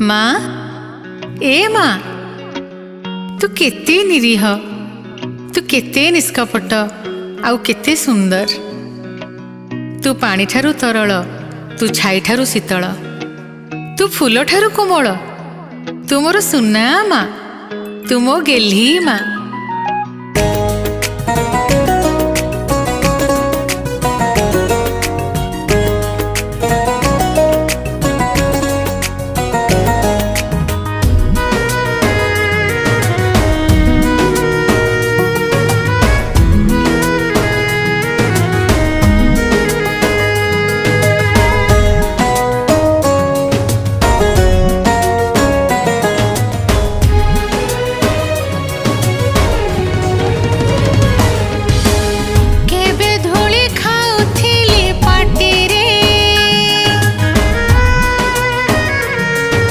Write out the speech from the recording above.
माँ ए माँ तू केते निरीह तू केते निष्कपट आउ केते सुंदर। तू पानी ठारू तरल तू छाई ठारू शीतल तू फूल ठारू कोमल तू मोर सुना माँ तू मो गेल्ही माँ।